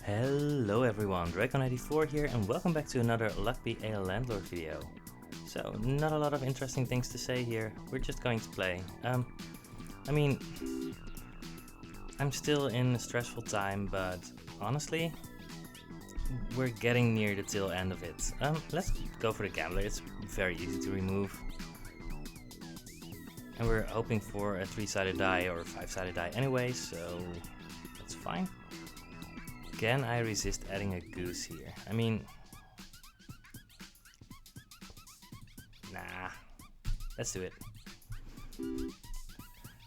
Hello everyone, Dragon84 here and welcome back to another Luck Be a Landlord video. So, not a lot of interesting things to say here, we're just going to play. I'm still in a stressful time, but honestly, we're getting near the tail end of it. Let's go for the gambler, it's very easy to remove. And we're hoping for a 3-sided die or a 5-sided die anyway, so that's fine. Can I resist adding a goose here? Nah, let's do it.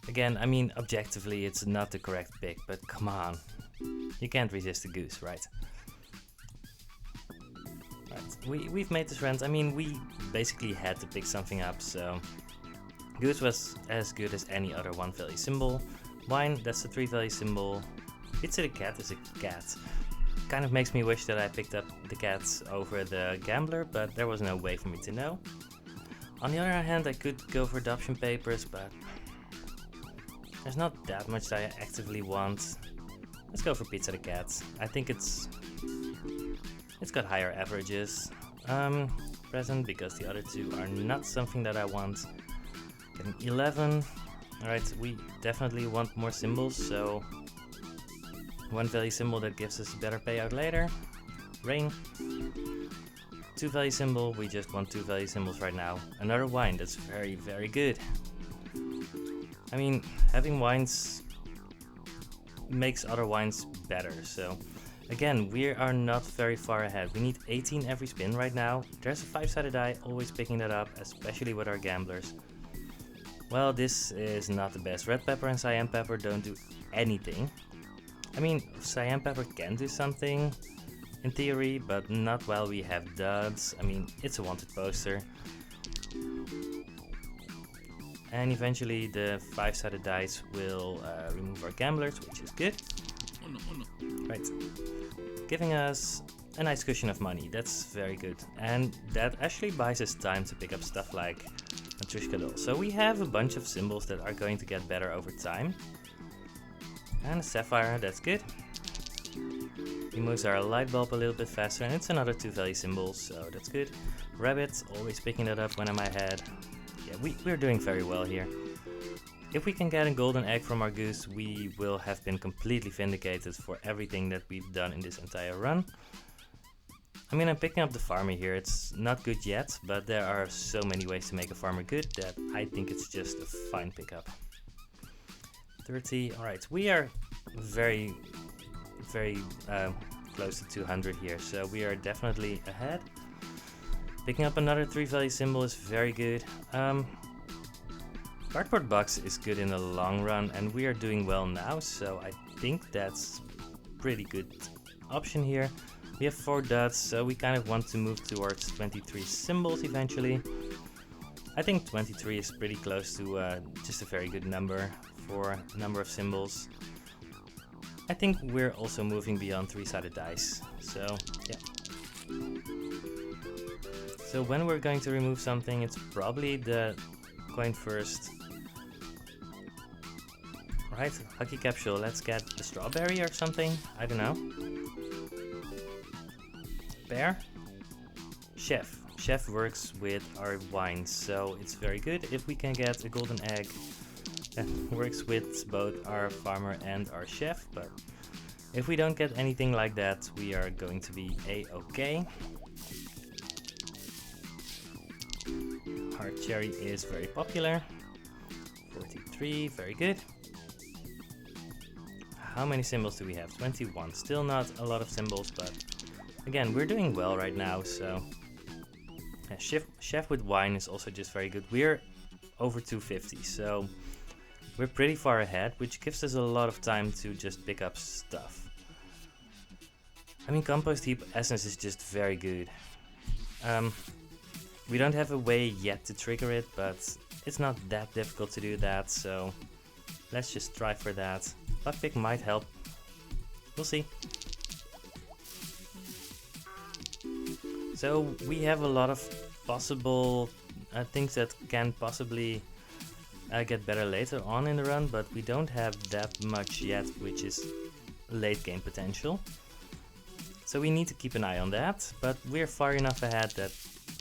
Again, objectively it's not the correct pick, but come on. You can't resist a goose, right? We've made this rent. We basically had to pick something up, so goose was as good as any other 1-value symbol. Wine, that's a 3-value symbol. Pizza the cat is a cat. Kind of makes me wish that I picked up the cats over the gambler, but there was no way for me to know. On the other hand, I could go for adoption papers, but there's not that much that I actively want. Let's go for pizza the cat. I think it's got higher averages. Present, because the other two are not something that I want. Getting 11. Alright, we definitely want more symbols, so 1-value symbol that gives us a better payout later. Rain. 2-value symbol, we just want 2-value symbols right now. Another wine, that's very, very good. Having wines makes other wines better, so again, we are not very far ahead. We need 18 every spin right now. There's a 5-sided die, always picking that up, especially with our gamblers. Well, this is not the best. Red pepper and cyan pepper don't do anything. Cyan pepper can do something, in theory, but not while we have duds. It's a wanted poster. And eventually the 5-sided dice will remove our gamblers, which is good. Right. Giving us a nice cushion of money, that's very good. And that actually buys us time to pick up stuff like a Trishka doll. So we have a bunch of symbols that are going to get better over time. And a sapphire, that's good. He moves our light bulb a little bit faster, and it's another 2-value symbol, so that's good. Rabbit, always picking that up when I'm ahead. Yeah, we're doing very well here. If we can get a golden egg from our goose, we will have been completely vindicated for everything that we've done in this entire run. I'm picking up the farmer here. It's not good yet, but there are so many ways to make a farmer good that I think it's just a fine pickup. 30. Alright, we are very close to 200 here, so we are definitely ahead. Picking up another 3-value symbol is very good. Cardboard box is good in the long run, and we are doing well now, so I think that's pretty good option here. We have 4 dots, so we kind of want to move towards 23 symbols eventually. I think 23 is pretty close to just a very good number for a number of symbols. I think we're also moving beyond 3-sided dice, so yeah. So when we're going to remove something, it's probably the coin first. Right, lucky capsule, let's get the strawberry or something, I don't know. Pear? Chef. Chef works with our wines, so it's very good if we can get a golden egg that works with both our farmer and our chef, but if we don't get anything like that, we are going to be a-okay. Hard cherry is very popular. 43, very good. How many symbols do we have? 21. Still not a lot of symbols, but again, we're doing well right now, so chef with wine is also just very good. We're over 250, so we're pretty far ahead, which gives us a lot of time to just pick up stuff. Compost Heap Essence is just very good. We don't have a way yet to trigger it, but it's not that difficult to do that, so let's just try for that. Lockpick might help. We'll see. So we have a lot of possible things that can possibly get better later on in the run, but we don't have that much yet, which is late game potential. So we need to keep an eye on that, but we're far enough ahead that,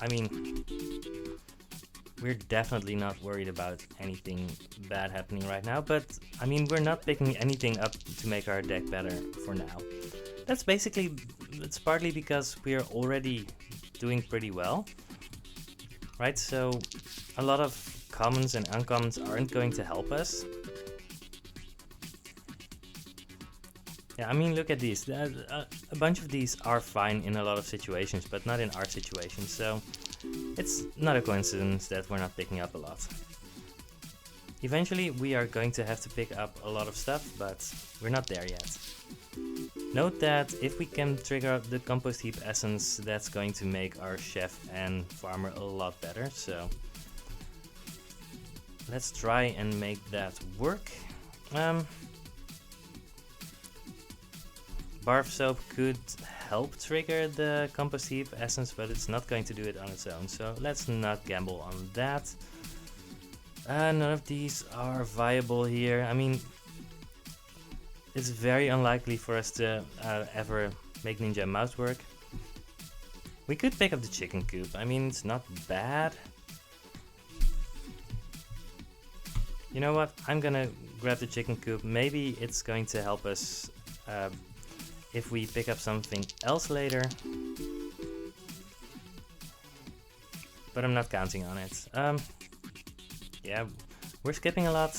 I mean, we're definitely not worried about anything bad happening right now, but I mean, we're not picking anything up to make our deck better for now. That's basically, it's partly because we're already doing pretty well, right? So a lot of commons and uncommons aren't going to help us. Yeah, I mean, look at these. A bunch of these are fine in a lot of situations, but not in our situation, so it's not a coincidence that we're not picking up a lot. Eventually, we are going to have to pick up a lot of stuff, but we're not there yet. Note that if we can trigger the Compost Heap Essence, that's going to make our chef and farmer a lot better, so let's try and make that work. Barf soap could help trigger the Compost Heap Essence, but it's not going to do it on its own, so let's not gamble on that. None of these are viable here. I mean, it's very unlikely for us to ever make Ninja Mouse work. We could pick up the chicken coop. I mean, it's not bad. You know what? I'm gonna grab the chicken coop. Maybe it's going to help us if we pick up something else later. But I'm not counting on it. Yeah, we're skipping a lot.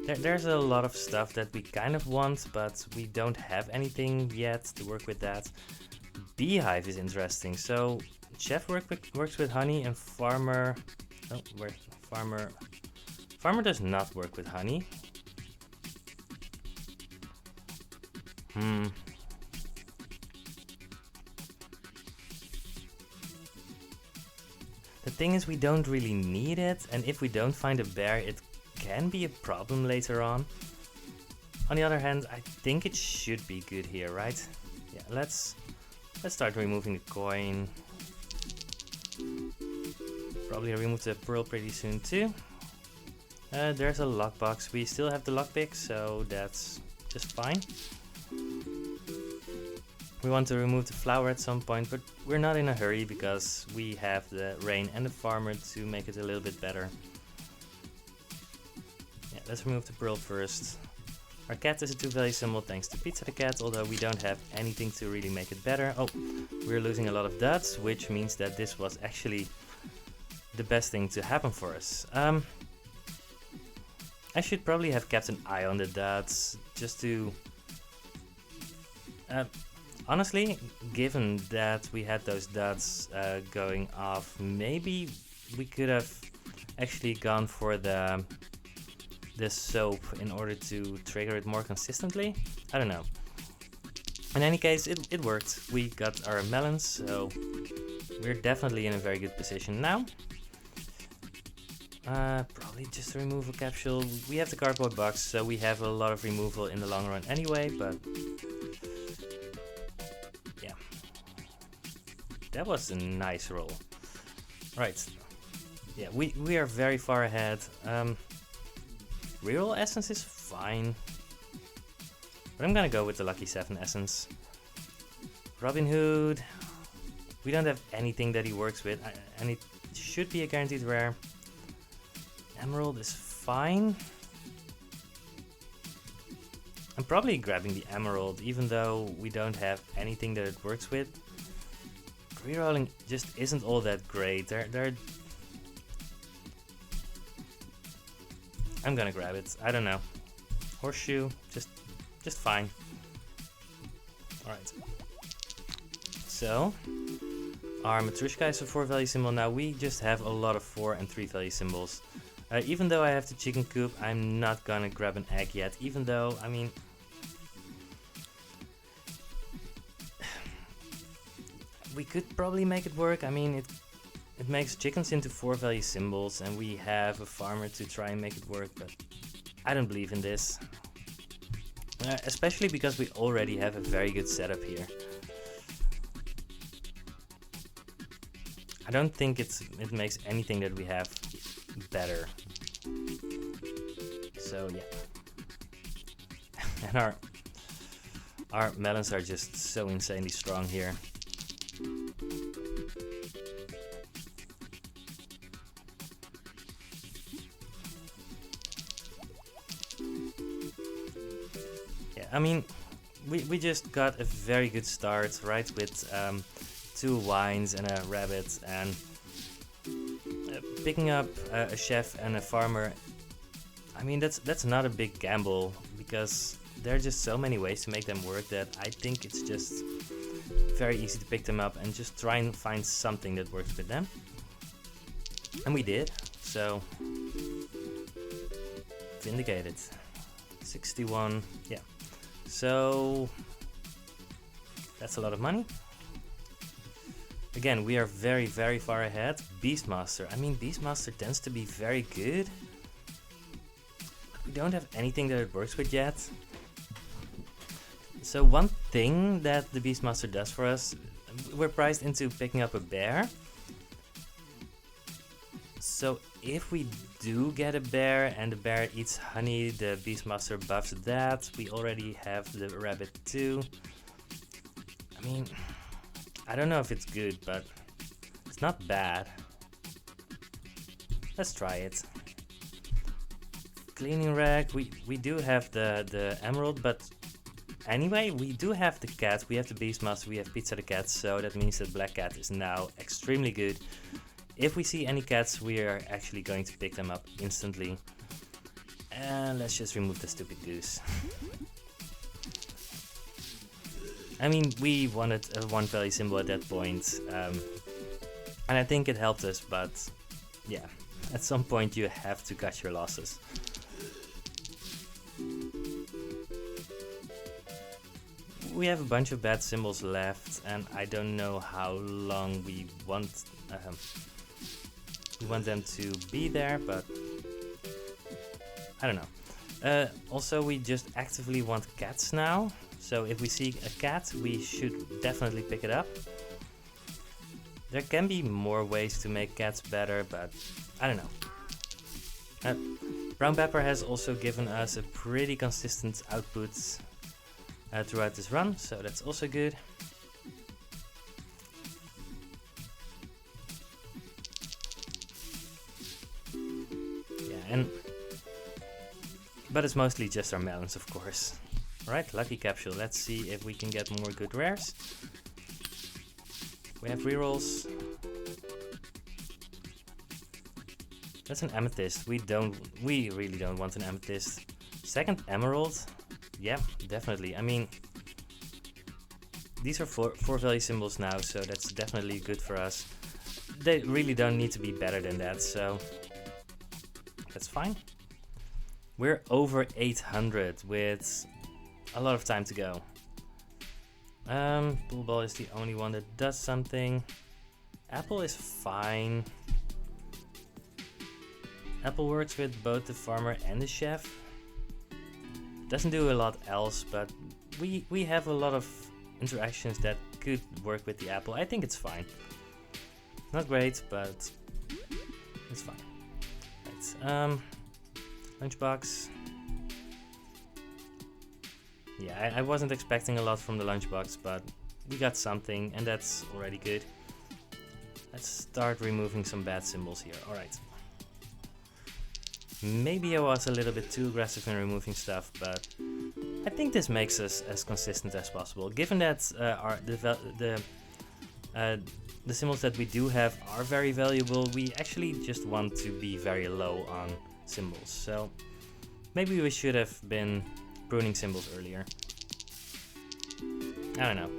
There's a lot of stuff that we kind of want, but we don't have anything yet to work with that. Beehive is interesting. So chef works with honey, and farmer... Oh, where farmer... Farmer does not work with honey. The thing is, we don't really need it, and if we don't find a bear, it can be a problem later on. On the other hand, I think it should be good here, right? Yeah, let's start removing the coin. Probably remove the pearl pretty soon too. There's a lockbox. We still have the lockpick, so that's just fine. We want to remove the flower at some point, but we're not in a hurry because we have the rain and the farmer to make it a little bit better. Yeah, let's remove the pearl first. Our cat is a 2-value symbol thanks to Pizza the Cat, although we don't have anything to really make it better. Oh, we're losing a lot of dots, which means that this was actually the best thing to happen for us. I should probably have kept an eye on the dots, just to... honestly, given that we had those dots going off, maybe we could have actually gone for the soap in order to trigger it more consistently. I don't know. In any case, it worked. We got our melons, so we're definitely in a very good position now. Probably just remove a capsule. We have the cardboard box, so we have a lot of removal in the long run anyway, but yeah. That was a nice roll. Right. Yeah, we are very far ahead. Reroll essence is fine, but I'm gonna go with the Lucky 7 essence. Robin Hood. We don't have anything that he works with, and it should be a guaranteed rare. Emerald is fine. I'm probably grabbing the emerald, even though we don't have anything that it works with. Rerolling just isn't all that great. I'm gonna grab it. I don't know. Horseshoe, just fine. Alright. So, our Matryoshka is a 4-value symbol. Now we just have a lot of 4 and 3-value symbols. Even though I have the chicken coop, I'm not gonna grab an egg yet. Even though, I mean... we could probably make it work. I mean, it makes chickens into 4-value symbols, and we have a farmer to try and make it work, but I don't believe in this. Especially because we already have a very good setup here. I don't think it makes anything that we have better. So yeah. And Our melons are just so insanely strong here. Yeah, I mean, we just got a very good start, right? With 2 wines and a rabbit, and picking up a chef and a farmer. I mean, that's not a big gamble, because there are just so many ways to make them work that I think it's just very easy to pick them up and just try and find something that works with them. And we did, so vindicated. 61, yeah. So that's a lot of money. Again, we are very, very far ahead. Beastmaster. I mean, Beastmaster tends to be very good. We don't have anything that it works with yet. So one thing that the Beastmaster does for us, we're priced into picking up a bear. So if we do get a bear and the bear eats honey, the Beastmaster buffs that. We already have the rabbit too. I mean, I don't know if it's good, but it's not bad. Let's try it. Cleaning rag, we do have the emerald, but anyway, we do have the cat, we have the Beastmaster, we have Pizza the cat, so that means that Black Cat is now extremely good. If we see any cats, we are actually going to pick them up instantly. And let's just remove the stupid goose. I mean, we wanted a 1 value symbol at that point, and I think it helped us, but yeah, at some point you have to cut your losses. We have a bunch of bad symbols left, and I don't know how long we want them to be there, but I don't know. Also, we just actively want cats now, so if we see a cat, we should definitely pick it up. There can be more ways to make cats better, but I don't know. Brown pepper has also given us a pretty consistent output throughout this run, so that's also good. Yeah, but it's mostly just our melons, of course. Alright, lucky capsule. Let's see if we can get more good rares. We have rerolls. That's an amethyst. We really don't want an amethyst. Second emerald. Yeah, definitely. I mean, these are 4 value symbols now, so that's definitely good for us. They really don't need to be better than that, so that's fine. We're over 800 with a lot of time to go. Bull ball is the only one that does something. Apple is fine. Apple works with both the farmer and the chef. Doesn't do a lot else, but we have a lot of interactions that could work with the apple. I think it's fine. Not great, but it's fine. Right, lunchbox. Yeah, I wasn't expecting a lot from the lunchbox, but we got something, and that's already good. Let's start removing some bad symbols here. Alright. Maybe I was a little bit too aggressive in removing stuff, but I think this makes us as consistent as possible. Given that the symbols that we do have are very valuable, we actually just want to be very low on symbols. So maybe we should have been pruning symbols earlier. I don't know.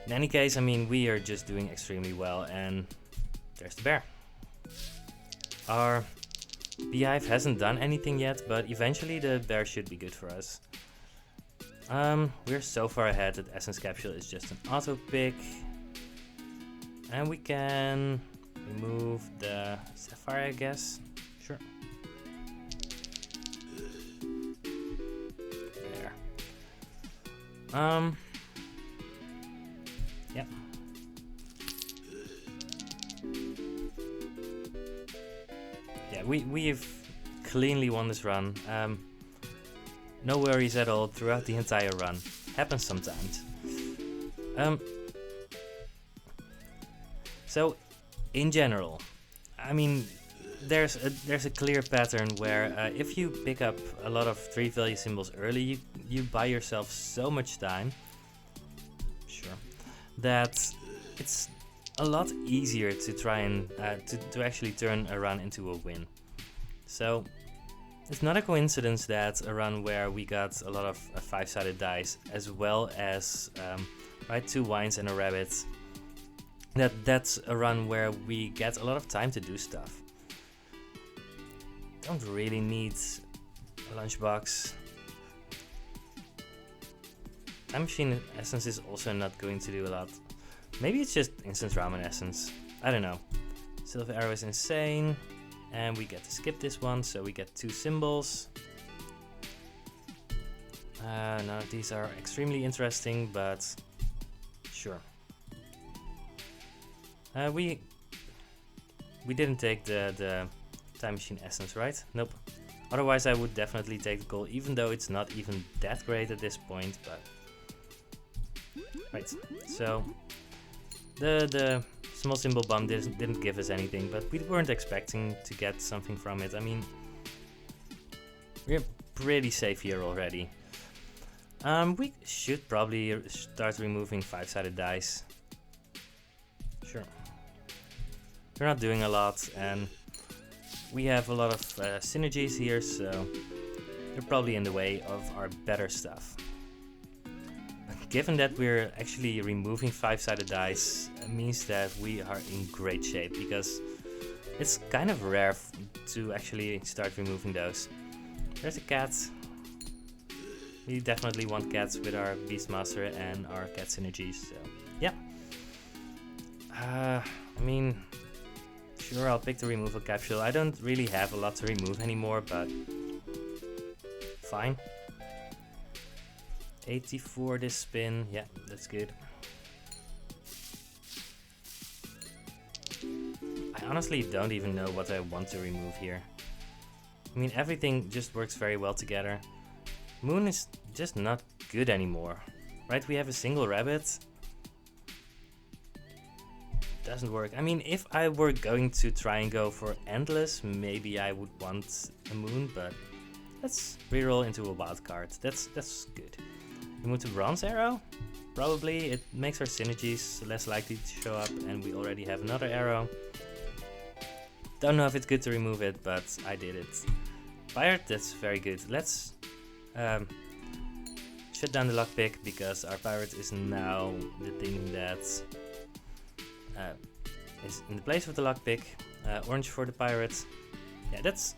In any case, I mean, we are just doing extremely well, and there's the bear. Our beehive hasn't done anything yet, but eventually the bear should be good for us. We're so far ahead that Essence Capsule is just an auto pick. And we can remove the Sapphire, I guess. Sure. There. Yep. Yeah, we've cleanly won this run. No worries at all throughout the entire run. Happens sometimes. So, in general, I mean, there's a clear pattern where if you pick up a lot of 3 value symbols early, you buy yourself so much time, sure, that it's a lot easier to try and to actually turn a run into a win. So it's not a coincidence that a run where we got a lot of 5-sided dice, as well as 2 wines and a rabbit, that's a run where we get a lot of time to do stuff. Don't really need a lunchbox. Time Machine Essence is also not going to do a lot. Maybe it's just Instant Ramen Essence. I don't know. Silver Arrow is insane. And we get to skip this one, so we get 2 symbols. None of these are extremely interesting, but sure. We didn't take the Time Machine Essence, right? Nope. Otherwise I would definitely take the gold, even though it's not even that great at this point, but... Right, so... The small symbol bomb didn't give us anything, but we weren't expecting to get something from it. I mean... We're pretty safe here already. We should probably start removing 5-sided dice. Sure. We're not doing a lot, and we have a lot of synergies here, so they're probably in the way of our better stuff. But given that we're actually removing 5-sided dice, it means that we are in great shape, because it's kind of rare to actually start removing those. There's a cat. We definitely want cats with our Beastmaster and our cat synergies, so yeah. I mean, sure, I'll pick the removal capsule. I don't really have a lot to remove anymore, but fine. 84 this spin, yeah, that's good. I honestly don't even know what I want to remove here. I mean, everything just works very well together. Moon is just not good anymore, right? We have a single rabbit. Doesn't work. I mean, if I were going to try and go for endless, maybe I would want a moon, but let's reroll into a wild card. That's good. We move to Bronze Arrow. Probably it makes our synergies less likely to show up, and we already have another arrow. Don't know if it's good to remove it, but I did it. Pirate, that's very good. Let's shut down the lockpick, because our pirate is now the thing that is in the place of the lockpick. Orange for the pirate. Yeah, that's...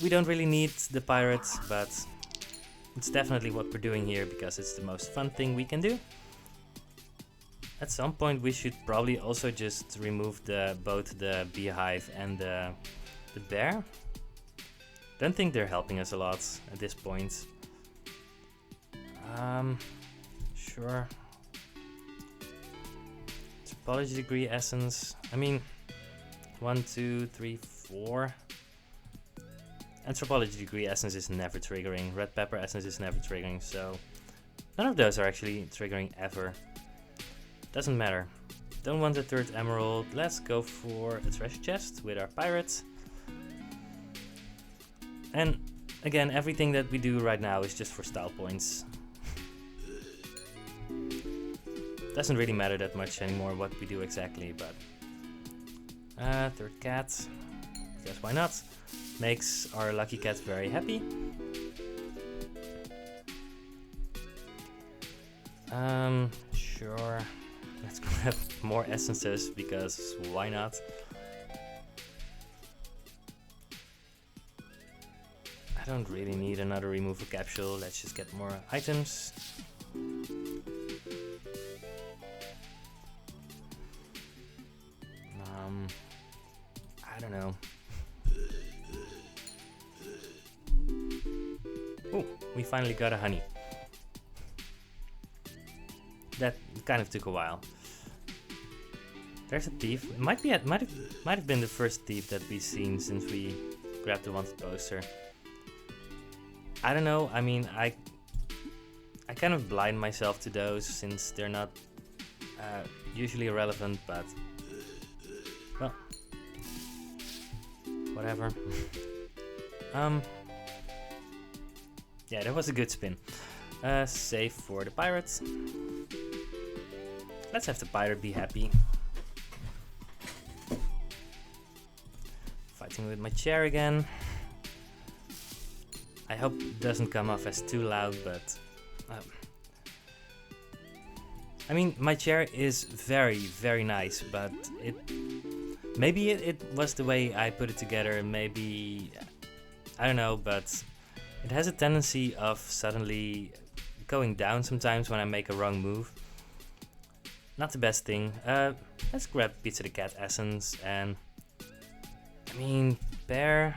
We don't really need the pirate, but it's definitely what we're doing here, because it's the most fun thing we can do. At some point we should probably also just remove both the beehive and the bear. Don't think they're helping us a lot at this point. Sure. Topology Degree Essence. I mean, 1, 2, 3, 4. Anthropology Degree Essence is never triggering. Red Pepper Essence is never triggering, so none of those are actually triggering ever. Doesn't matter. Don't want a third emerald. Let's go for a treasure chest with our pirates. And again, everything that we do right now is just for style points. Doesn't really matter that much anymore what we do exactly, but third cat, because why not? Makes our lucky cat very happy. Sure. Let's grab more essences, because why not? I don't really need another removal capsule. Let's just get more items. I don't know. Oh, we finally got a honey. That kind of took a while. There's a thief. It might have been the first thief that we've seen since we grabbed the wanted poster. I don't know. I mean, I kind of blind myself to those since they're not usually irrelevant, but well, whatever. Yeah, that was a good spin. Save for the pirates. Let's have the pirate be happy. Fighting with my chair again. I hope it doesn't come off as too loud, but I mean, my chair is very, very nice, but maybe it was the way I put it together. Maybe, I don't know, but it has a tendency of suddenly going down sometimes when I make a wrong move. Not the best thing. Let's grab Pizza the Cat Essence and, I mean, bear,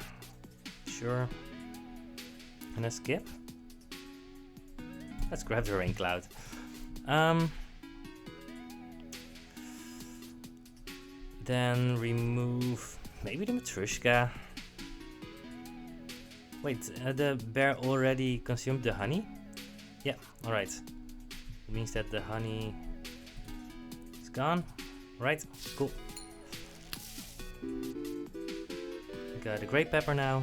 sure. And a skip. Let's grab the rain cloud. Then remove maybe the Matrushka. Wait, the bear already consumed the honey? Yeah, alright. It means that the honey is gone. Right, cool. Got a great pepper now,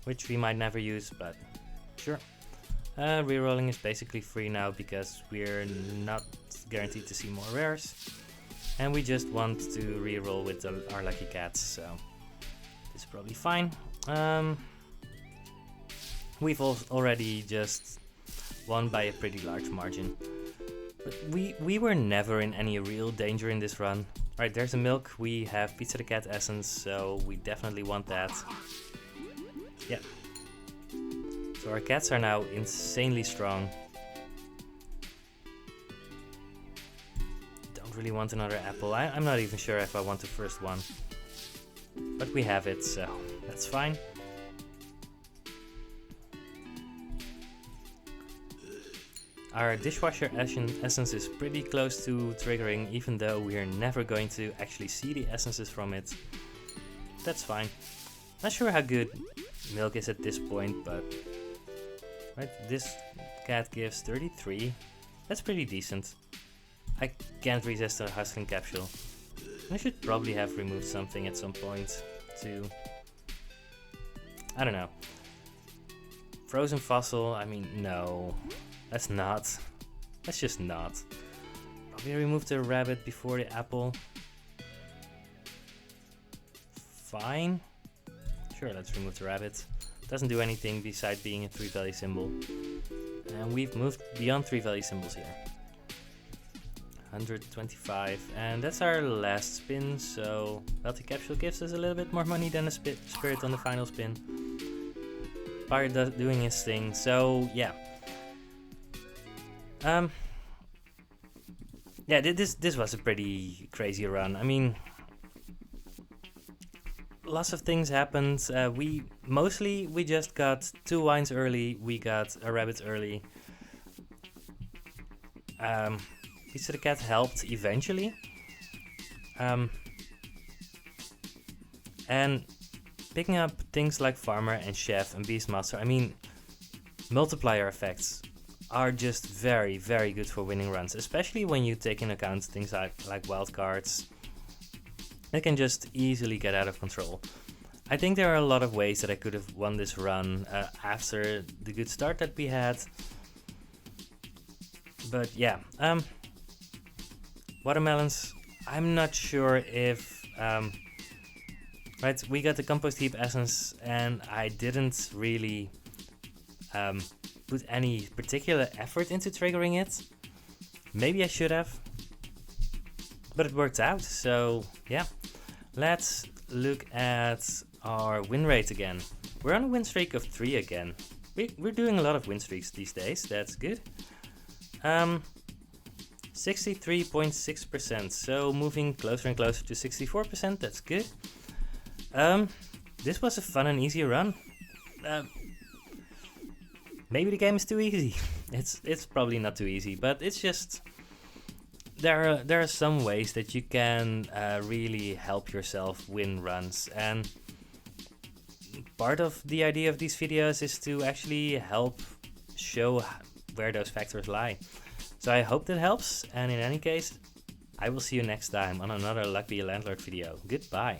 which we might never use, but sure. Rerolling is basically free now because we're not guaranteed to see more rares. And we just want to reroll with our lucky cats, so it's probably fine. We've already just won by a pretty large margin. But we were never in any real danger in this run. Right, there's a milk. We have Pizza the Cat Essence, so we definitely want that. Yeah. So our cats are now insanely strong. Don't really want another apple. I'm not even sure if I want the first one. But we have it, so that's fine. Our dishwasher essence is pretty close to triggering, even though we are never going to actually see the essences from it. That's fine. Not sure how good milk is at this point, but right, this cat gives 33. That's pretty decent. I can't resist a hustling capsule. I should probably have removed something at some point to, I don't know. Frozen fossil, I mean, no. Let's not. Let's just not. Probably remove the rabbit before the apple. Fine. Sure, let's remove the rabbit. Doesn't do anything besides being a 3-value symbol. And we've moved beyond 3-value symbols here. 125, and that's our last spin, so Wealthy Capsule gives us a little bit more money than a spirit on the final spin. Pirate doing his thing, so yeah. Yeah, this was a pretty crazy run. I mean, lots of things happened. We just got 2 wines early. We got a rabbit early. Pizza the Cat helped eventually. And picking up things like Farmer and Chef and Beastmaster, I mean, multiplier effects are just very, very good for winning runs, especially when you take into account things like wild cards. They can just easily get out of control. I think there are a lot of ways that I could have won this run after the good start that we had. But yeah, watermelons, I'm not sure if... right, we got the Compost Heap Essence and I didn't really put any particular effort into triggering it. Maybe I should have, but it worked out, so yeah. Let's look at our win rate again. We're on a win streak of 3 again. We're doing a lot of win streaks these days, that's good. 63.6%, so moving closer and closer to 64%, that's good. This was a fun and easy run. Maybe the game is too easy. It's probably not too easy, but it's just there are some ways that you can really help yourself win runs, and part of the idea of these videos is to actually help show where those factors lie. So I hope that helps, and in any case, I will see you next time on another Luck Be a Landlord video. Goodbye.